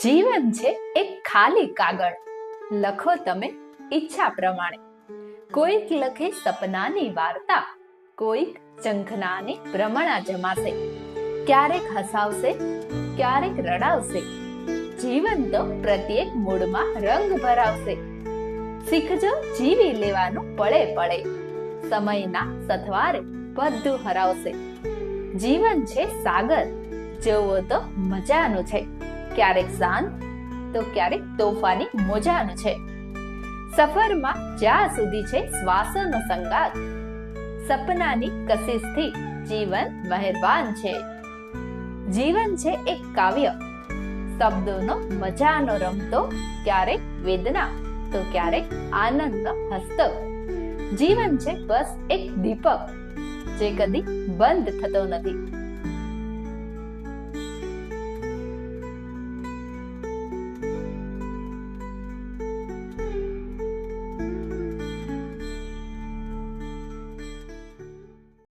જીવન છે એક ખાલી કાગળ, લખો તમે ઈચ્છા પ્રમાણે. કોઈક લખે સપનાની વાર્તા, કોઈક ઝંખનાની ભ્રમણા જમાશે. ક્યારેક હસાવશે, ક્યારેક રડાવશે. જીવન તો પ્રત્યેક મૂડમાં રંગ ભરાવશે. શીખજો જીવી લેવાનું પળે પળે, સમયના સથવારે બધું હરાવશે. જીવન છે સાગર, જોવો તો મજાનું છે. ક્યારેક શાંત તો ક્યારેક તોફાની મોજાનું છે. સફરમાં જ્યાં સુધી છે શ્વાસોનો સંગાત, સપનાની કશિશથી જીવન મહેરબાન છે. જીવન છે એક કાવ્ય, શબ્દોનો મજાનો રમતો, ક્યારેક વેદના તો ક્યારેક આનંદનો હસતો. જીવન છે બસ એક દીપક, જે કદી બંધ થતો નથી.